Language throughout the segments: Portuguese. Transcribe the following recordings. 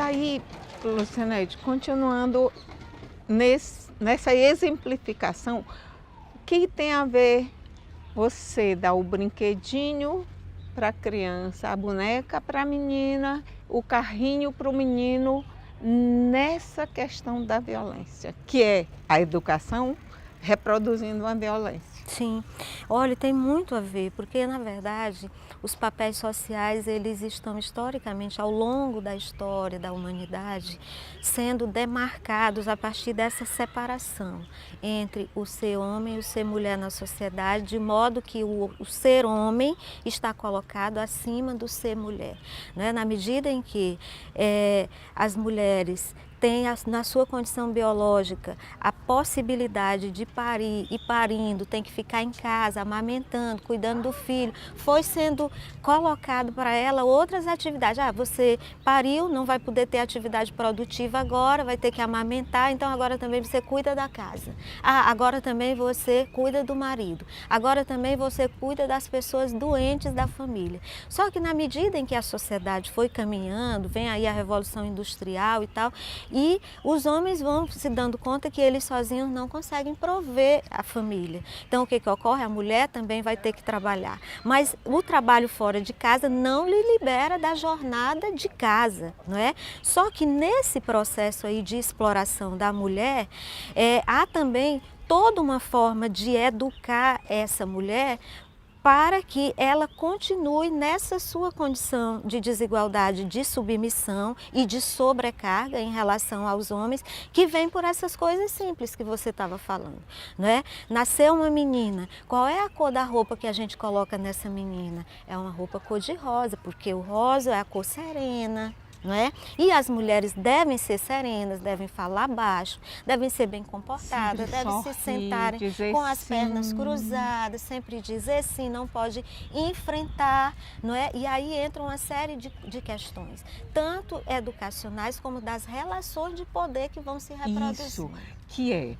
aí, Lucineide, continuando nessa exemplificação, o que tem a ver você dar o brinquedinho para a criança, a boneca para a menina, o carrinho para o menino, nessa questão da violência, que é a educação reproduzindo uma violência? Sim, olha, tem muito a ver, porque na verdade os papéis sociais eles estão historicamente ao longo da história da humanidade sendo demarcados a partir dessa separação entre o ser homem e o ser mulher na sociedade, de modo que o ser homem está colocado acima do ser mulher, né? Na medida em que as mulheres tem na sua condição biológica a possibilidade de parir e parindo, tem que ficar em casa, amamentando, cuidando do filho, foi sendo colocado para ela outras atividades. Ah, você pariu, não vai poder ter atividade produtiva agora, vai ter que amamentar, então agora também você cuida da casa. Ah, agora também você cuida do marido. Agora também você cuida das pessoas doentes da família. Só que na medida em que a sociedade foi caminhando, vem aí a Revolução Industrial e tal, e os homens vão se dando conta que eles sozinhos não conseguem prover a família. Então o que ocorre? A mulher também vai ter que trabalhar. Mas o trabalho fora de casa não lhe libera da jornada de casa, não é? Só que nesse processo aí de exploração da mulher, há também toda uma forma de educar essa mulher para que ela continue nessa sua condição de desigualdade, de submissão e de sobrecarga em relação aos homens, que vem por essas coisas simples que você estava falando, né? Nasceu uma menina, qual é a cor da roupa que a gente coloca nessa menina? É uma roupa cor-de-rosa, porque o rosa é a cor serena, não é? E as mulheres devem ser serenas, devem falar baixo, devem ser bem comportadas, devem se sentarem com as pernas cruzadas, sempre dizer sim, não pode enfrentar, não é? E aí entra uma série de questões, tanto educacionais como das relações de poder que vão se reproduzir. Isso, que é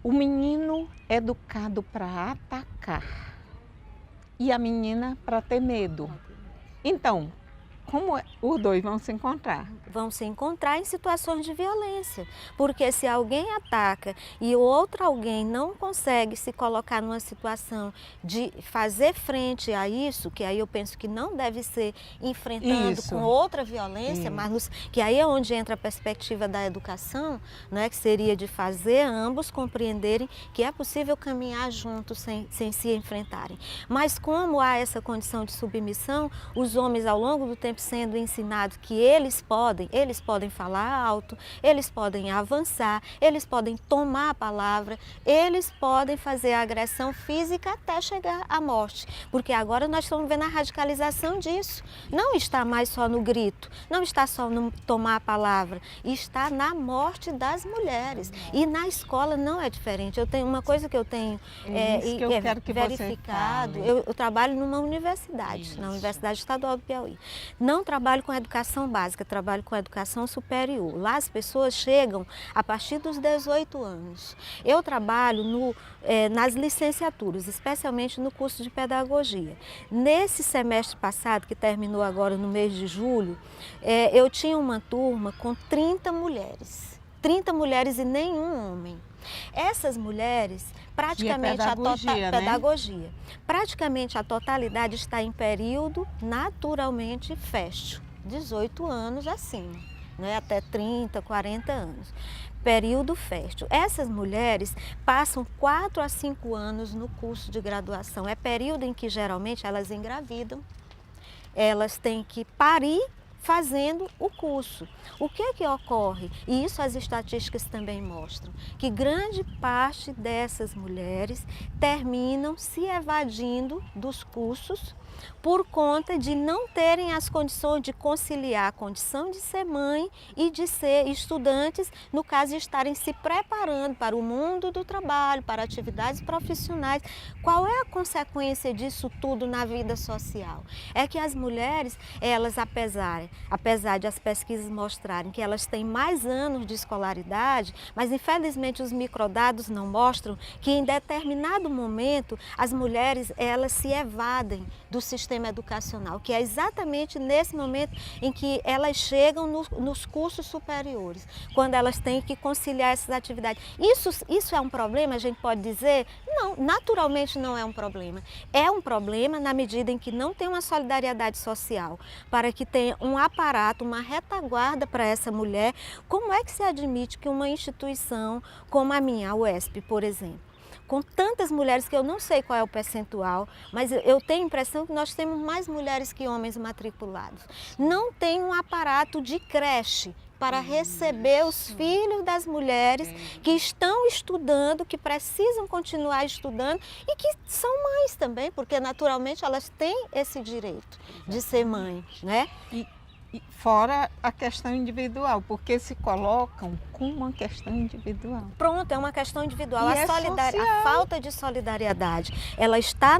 o menino educado para atacar e a menina para ter medo. Então, como os dois vão se encontrar? Vão se encontrar em situações de violência, porque se alguém ataca e o outro alguém não consegue se colocar numa situação de fazer frente a isso, que aí eu penso que não deve ser enfrentando com outra violência, mas que aí é onde entra a perspectiva da educação, né, que seria de fazer ambos compreenderem que é possível caminhar juntos sem se enfrentarem. Mas como há essa condição de submissão, os homens ao longo do tempo sendo ensinados que eles podem falar alto, eles podem avançar, eles podem tomar a palavra, eles podem fazer a agressão física até chegar à morte. Porque agora nós estamos vendo a radicalização disso. Não está mais só no grito, não está só no tomar a palavra, está na morte das mulheres. E na escola não é diferente. Eu tenho uma coisa que eu tenho verificado. Eu trabalho numa universidade, na Universidade Estadual do Piauí. Não trabalho com educação básica, trabalho com educação superior. Lá as pessoas chegam a partir dos 18 anos. Eu trabalho nas licenciaturas, especialmente no curso de pedagogia. Nesse semestre passado, que terminou agora no mês de julho, eu tinha uma turma com 30 mulheres. 30 mulheres e nenhum homem. Essas mulheres, praticamente pedagogia, praticamente a totalidade está em período naturalmente fértil, 18 anos acima, né, até 30, 40 anos. Período fértil. Essas mulheres passam 4 a 5 anos no curso de graduação. É período em que geralmente elas engravidam, elas têm que parir fazendo o curso. O que ocorre? E isso as estatísticas também mostram, que grande parte dessas mulheres terminam se evadindo dos cursos por conta de não terem as condições de conciliar a condição de ser mãe e de ser estudantes, no caso de estarem se preparando para o mundo do trabalho, para atividades profissionais. Qual é a consequência disso tudo na vida social? É que as mulheres, elas, apesar de as pesquisas mostrarem que elas têm mais anos de escolaridade, mas infelizmente os microdados não mostram que em determinado momento as mulheres, elas se evadem do do sistema educacional, que é exatamente nesse momento em que elas chegam nos cursos superiores, quando elas têm que conciliar essas atividades. Isso é um problema, a gente pode dizer? Não, naturalmente não é um problema. É um problema na medida em que não tem uma solidariedade social, para que tenha um aparato, uma retaguarda para essa mulher. Como é que se admite que uma instituição como a minha, a UESP, por exemplo, com tantas mulheres, que eu não sei qual é o percentual, mas eu tenho a impressão que nós temos mais mulheres que homens matriculados, não tem um aparato de creche para receber os filhos das mulheres que estão estudando, que precisam continuar estudando e que são mães também, porque naturalmente elas têm esse direito de ser mãe, né? E fora a questão individual, porque se colocam com uma questão individual. Pronto, é uma questão individual. E A falta de solidariedade, ela está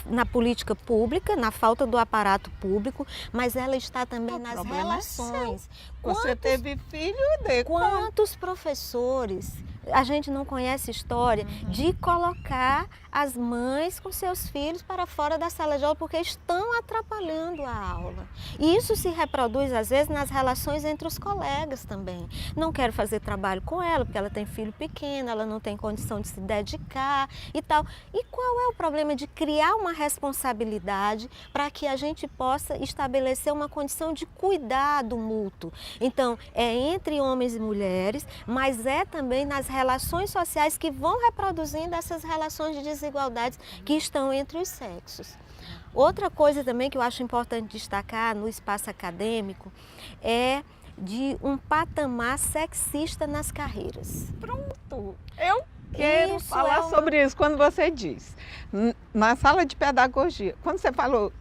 na política pública, na falta do aparato público, mas ela está também nas relações. Você teve filho de quantos professores, a gente não conhece história, de colocar as mães com seus filhos para fora da sala de aula porque estão atrapalhando a aula. E isso se reproduz às vezes nas relações entre os colegas também. Não quero fazer trabalho com ela porque ela tem filho pequeno, ela não tem condição de se dedicar e tal. E qual é o problema de criar uma responsabilidade para que a gente possa estabelecer uma condição de cuidado mútuo? Então, é entre homens e mulheres, mas é também nas relações sociais que vão reproduzindo essas relações de desigualdades que estão entre os sexos. Outra coisa também que eu acho importante destacar no espaço acadêmico é de um patamar sexista nas carreiras. Pronto! Eu quero falar sobre isso quando você diz. Na sala de pedagogia, quando você falou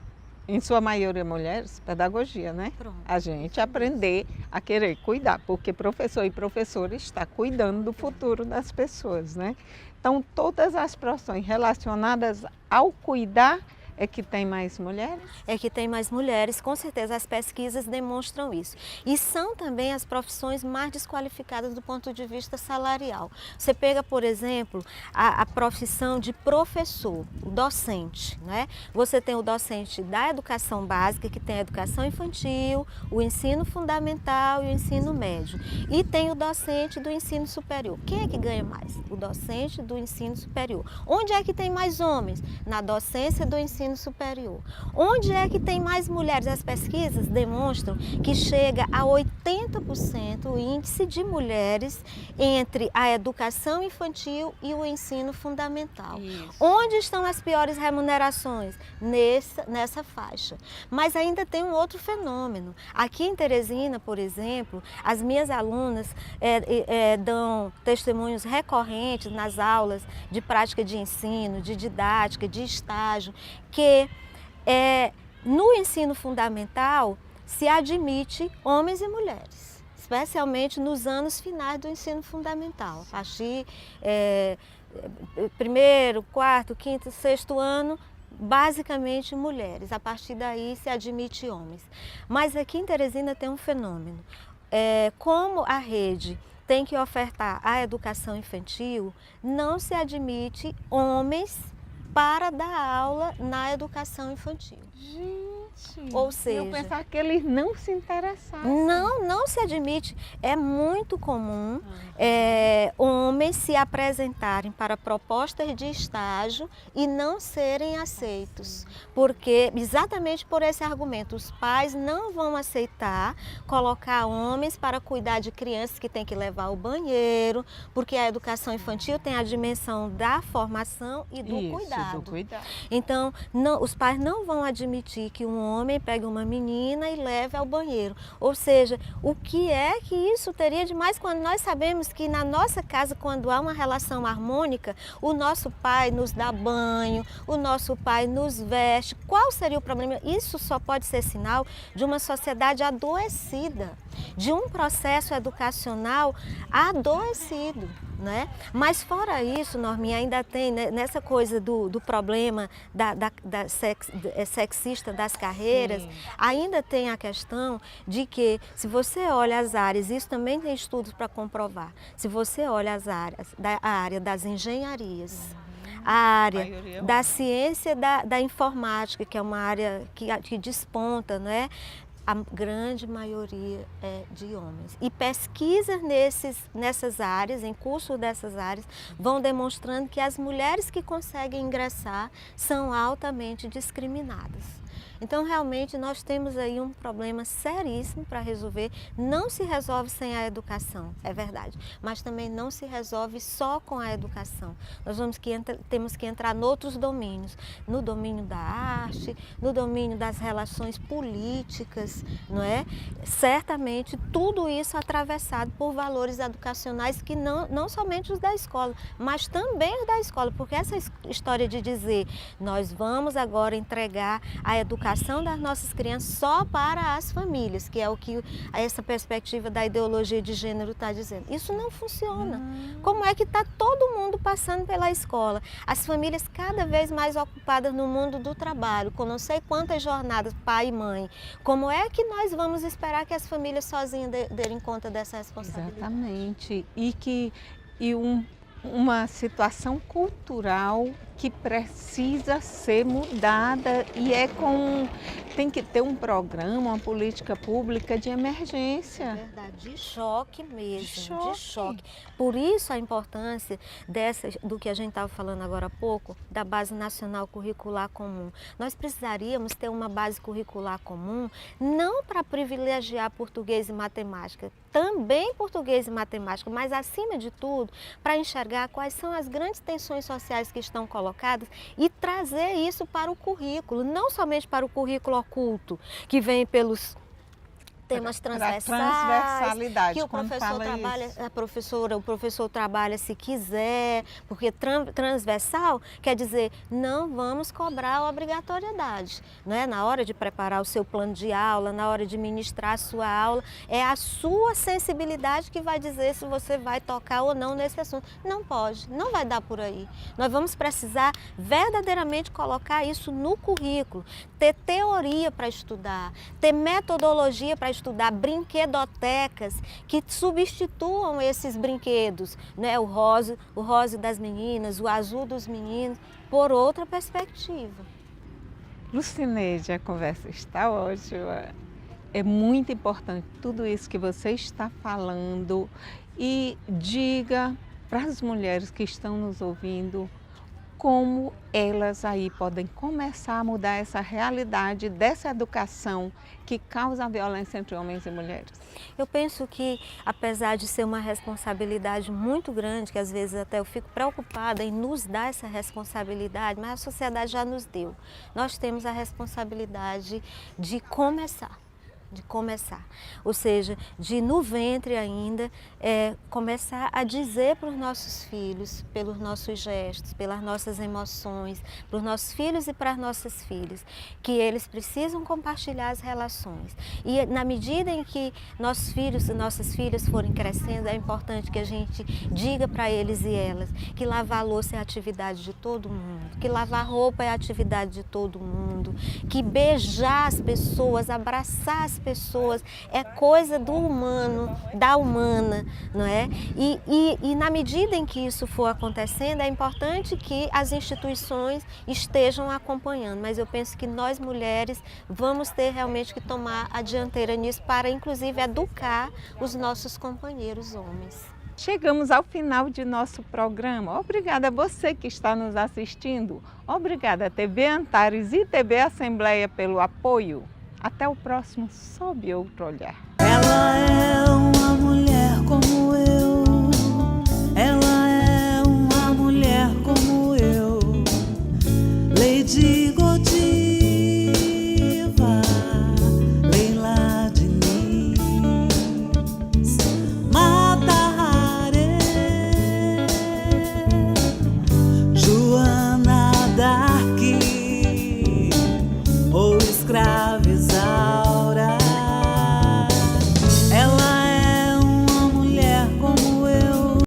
em sua maioria mulheres, pedagogia, né? Pronto. A gente aprender a querer cuidar, porque professor e professora está cuidando do futuro das pessoas, né? Então, todas as profissões relacionadas ao cuidar é que tem mais mulheres? É que tem mais mulheres, com certeza as pesquisas demonstram isso. E são também as profissões mais desqualificadas do ponto de vista salarial. Você pega, por exemplo, a profissão de professor, o docente, né? Você tem o docente da educação básica, que tem a educação infantil, o ensino fundamental e o ensino médio. E tem o docente do ensino superior. Quem é que ganha mais? O docente do ensino superior. Onde é que tem mais homens? Na docência do ensino superior. Onde é que tem mais mulheres? As pesquisas demonstram que chega a 80% o índice de mulheres entre a educação infantil e o ensino fundamental. Isso. Onde estão as piores remunerações? Nessa faixa. Mas ainda tem um outro fenômeno. Aqui em Teresina, por exemplo, as minhas alunas dão testemunhos recorrentes nas aulas de prática de ensino, de didática, de estágio, que no ensino fundamental se admite homens e mulheres, especialmente nos anos finais do ensino fundamental. A partir primeiro, quarto, quinto, sexto ano, basicamente mulheres. A partir daí se admite homens. Mas aqui em Teresina tem um fenômeno. Como a rede tem que ofertar a educação infantil, não se admite homens para dar aula na educação infantil. Gente, ou seja, eu pensava que eles não se interessavam. Não se admite. É muito comum homens se apresentarem para propostas de estágio e não serem aceitos. Porque, exatamente por esse argumento, os pais não vão aceitar colocar homens para cuidar de crianças que têm que levar ao banheiro, porque a educação infantil tem a dimensão da formação e do cuidado. Então, os pais não vão admitir que um homem pegue uma menina e leve ao banheiro. Ou seja, o que é que isso teria de mais quando nós sabemos que na nossa casa, quando há uma relação harmônica, o nosso pai nos dá banho, o nosso pai nos veste. Qual seria o problema? Isso só pode ser sinal de uma sociedade adoecida, de um processo educacional adoecido, né? Mas fora isso, Norminha, ainda tem, né, nessa coisa do problema sexista das carreiras, ainda tem a questão de que, se você olha as áreas, isso também tem estudos para comprovar, se você olha as áreas, a área das engenharias, a área maioria é da homem. ciência da informática, que é uma área que desponta, não é? A grande maioria é de homens. E pesquisas nessas áreas, em curso dessas áreas, vão demonstrando que as mulheres que conseguem ingressar são altamente discriminadas. Então, realmente, nós temos aí um problema seríssimo para resolver. Não se resolve sem a educação, é verdade, mas também não se resolve só com a educação. Nós temos que entrar em outros domínios, no domínio da arte, no domínio das relações políticas, não é? Certamente, tudo isso atravessado por valores educacionais que não somente os da escola, mas também os da escola, porque essa história de dizer, nós vamos agora entregar a educação das nossas crianças só para as famílias, que é o que essa perspectiva da ideologia de gênero está dizendo. Isso não funciona. Como é que está todo mundo passando pela escola? As famílias cada vez mais ocupadas no mundo do trabalho, com não sei quantas jornadas, pai e mãe. Como é que nós vamos esperar que as famílias sozinhas derem conta dessa responsabilidade? Exatamente. Uma situação cultural que precisa ser mudada e tem que ter um programa, uma política pública de emergência. É verdade, de choque mesmo, De de choque. Por isso a importância do que a gente estava falando agora há pouco, da Base Nacional Curricular Comum. Nós precisaríamos ter uma base curricular comum, não para privilegiar português e matemática, também português e matemática, mas acima de tudo, para enxergar quais são as grandes tensões sociais que estão colocadas e trazer isso para o currículo, não somente para o currículo oculto, que vem pelos temas transversalidade, que o professor trabalha, o professor trabalha se quiser, porque transversal quer dizer não vamos cobrar a obrigatoriedade, né? Na hora de preparar o seu plano de aula, na hora de ministrar a sua aula, é a sua sensibilidade que vai dizer se você vai tocar ou não nesse assunto. Não pode, não vai dar por aí. Nós vamos precisar verdadeiramente colocar isso no currículo, ter teoria para estudar, ter metodologia para estudar, brinquedotecas que substituam esses brinquedos, né? O rosa das meninas, o azul dos meninos, por outra perspectiva. Lucineide, a conversa está ótima. É muito importante tudo isso que você está falando e diga para as mulheres que estão nos ouvindo como elas aí podem começar a mudar essa realidade dessa educação que causa a violência entre homens e mulheres. Eu penso que, apesar de ser uma responsabilidade muito grande, que às vezes até eu fico preocupada em nos dar essa responsabilidade, mas a sociedade já nos deu. Nós temos a responsabilidade de começar. Ou seja, de no ventre ainda, começar a dizer para os nossos filhos, pelos nossos gestos, pelas nossas emoções, para os nossos filhos e para as nossas filhas, que eles precisam compartilhar as relações. E na medida em que nossos filhos e nossas filhas forem crescendo, é importante que a gente diga para eles e elas que lavar a louça é a atividade de todo mundo, que lavar roupa é a atividade de todo mundo, que beijar as pessoas, abraçar as pessoas é coisa do humano, da humana, não é? E na medida em que isso for acontecendo, é importante que as instituições estejam acompanhando, mas eu penso que nós mulheres vamos ter realmente que tomar a dianteira nisso para inclusive educar os nossos companheiros homens. Chegamos ao final de nosso programa. Obrigada a você que está nos assistindo. Obrigada a TV Antares e TV Assembleia pelo apoio. Até o próximo Sob Outro Olhar. Ela é